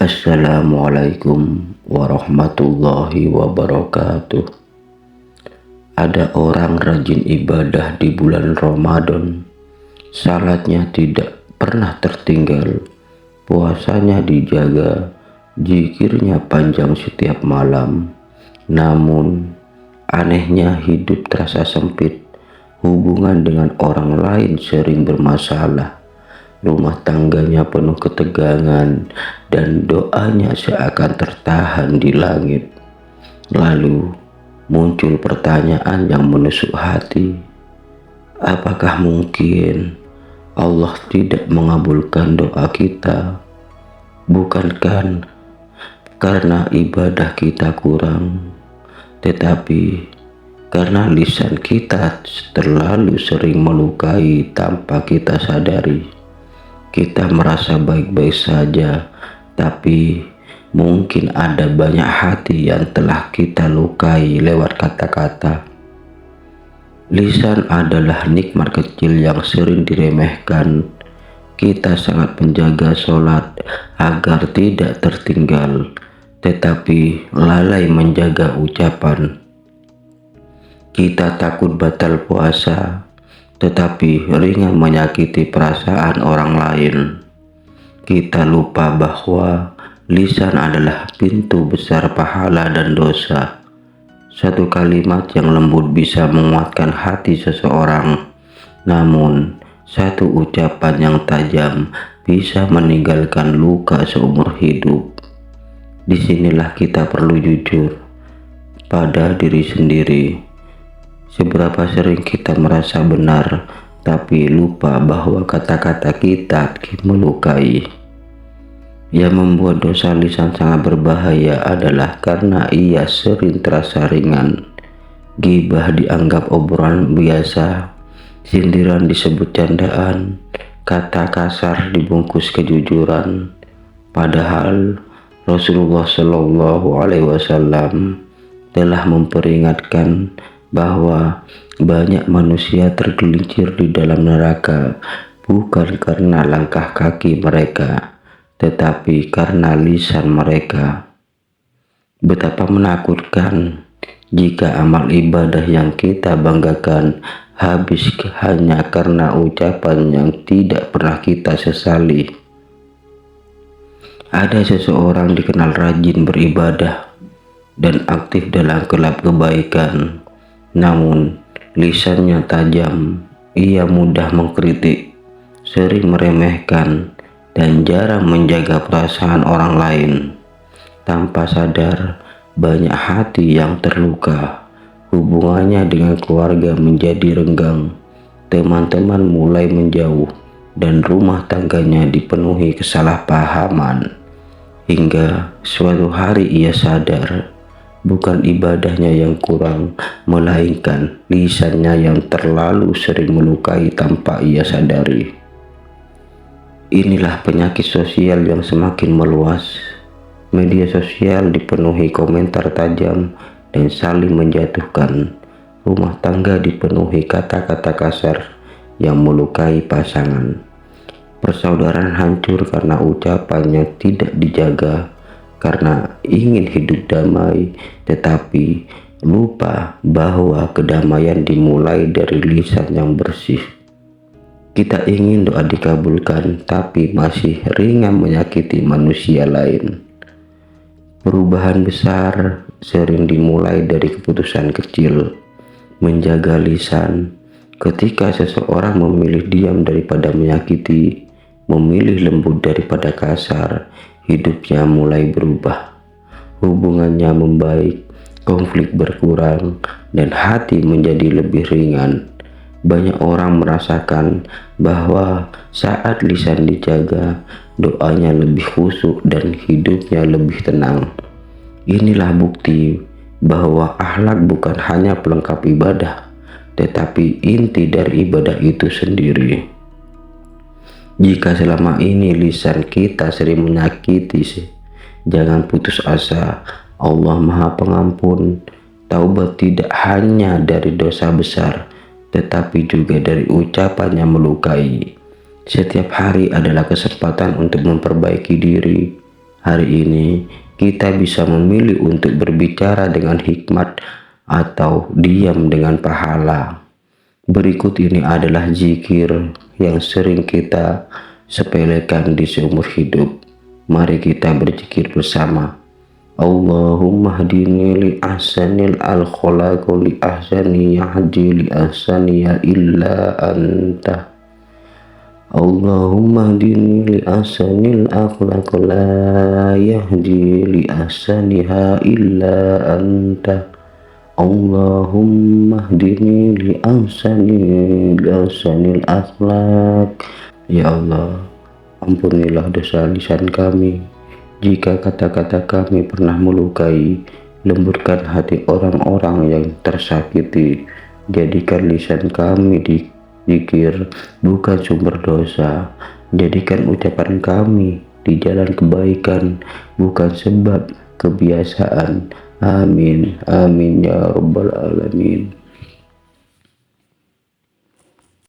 Assalamualaikum warahmatullahi wabarakatuh. Ada orang rajin ibadah di bulan Ramadan. Salatnya tidak pernah tertinggal, puasanya dijaga, zikirnya panjang setiap malam. Namun, anehnya hidup terasa sempit. Hubungan dengan orang lain sering bermasalah. Rumah tangganya penuh ketegangan dan doanya seakan tertahan di langit. Lalu muncul pertanyaan yang menusuk hati. Apakah mungkin Allah tidak mengabulkan doa kita? Bukankah karena ibadah kita kurang, tetapi karena lisan kita terlalu sering melukai tanpa kita sadari. Kita merasa baik-baik saja, tapi mungkin ada banyak hati yang telah kita lukai lewat kata-kata. Lisan adalah nikmat kecil yang sering diremehkan. Kita sangat menjaga sholat agar tidak tertinggal, tetapi lalai menjaga ucapan. Kita takut batal puasa, tetapi ringan menyakiti perasaan orang lain. Kita lupa bahwa lisan adalah pintu besar pahala dan dosa. Satu kalimat yang lembut bisa menguatkan hati seseorang, namun satu ucapan yang tajam bisa meninggalkan luka seumur hidup. Disinilah kita perlu jujur pada diri sendiri. Seberapa sering kita merasa benar, tapi lupa bahwa kata-kata kita melukai. Yang membuat dosa lisan sangat berbahaya adalah karena ia sering terasa ringan. Ghibah dianggap obrolan biasa, sindiran disebut candaan, kata kasar dibungkus kejujuran. Padahal Rasulullah Shallallahu Alaihi Wasallam telah memperingatkan bahwa banyak manusia tergelincir di dalam neraka bukan karena langkah kaki mereka, tetapi karena lisan mereka. Betapa menakutkan jika amal ibadah yang kita banggakan habis hanya karena ucapan yang tidak pernah kita sesali. Ada seseorang dikenal rajin beribadah dan aktif dalam kelab kebaikan. Namun, lisannya tajam, ia mudah mengkritik, sering meremehkan, dan jarang menjaga perasaan orang lain. Tanpa sadar, banyak hati yang terluka, hubungannya dengan keluarga menjadi renggang, teman-teman mulai menjauh, dan rumah tangganya dipenuhi kesalahpahaman. Hingga suatu hari ia sadar, bukan ibadahnya yang kurang, melainkan lisannya yang terlalu sering melukai tanpa ia sadari. Inilah penyakit sosial yang semakin meluas. Media sosial dipenuhi komentar tajam dan saling menjatuhkan. Rumah tangga dipenuhi kata-kata kasar yang melukai pasangan. Persaudaraan hancur karena ucapan yang tidak dijaga. Karena ingin hidup damai, tetapi lupa bahwa kedamaian dimulai dari lisan yang bersih. Kita ingin doa dikabulkan, tapi masih ringan menyakiti manusia lain. Perubahan besar sering dimulai dari keputusan kecil. Menjaga lisan. Ketika seseorang memilih diam daripada menyakiti, memilih lembut daripada kasar, hidupnya mulai berubah. Hubungannya membaik, konflik berkurang, dan hati menjadi lebih ringan. Banyak orang merasakan bahwa saat lisan dijaga, doanya lebih khusyuk dan hidupnya lebih tenang. Inilah bukti bahwa akhlak bukan hanya pelengkap ibadah, tetapi inti dari ibadah itu sendiri. Jika selama ini lisan kita sering menyakiti, jangan putus asa. Allah Maha Pengampun. Taubat tidak hanya dari dosa besar, tetapi juga dari ucapan yang melukai. Setiap hari adalah kesempatan untuk memperbaiki diri Hari ini kita bisa memilih untuk berbicara dengan hikmat atau diam dengan pahala. Berikut ini adalah zikir yang sering kita sepelekan di seumur hidup. Mari kita berzikir bersama. Allahumma hdini li ahsanil al-khalaq li ahsani yahdi li ahsani ya illa anta. Allahumma hdini li ahsanil akhlaq la yahdi li ahsaniha illa anta. Allahumma hdini li ahsanil akhlaq. Ya Allah, ampunilah dosa lisan kami. Jika kata-kata kami pernah melukai, lembutkan hati orang-orang yang tersakiti. Jadikan lisan kami di zikir, bukan sumber dosa. Jadikan ucapan kami di jalan kebaikan, bukan sebab kebiasaan. Amin, amin ya rabbal alamin.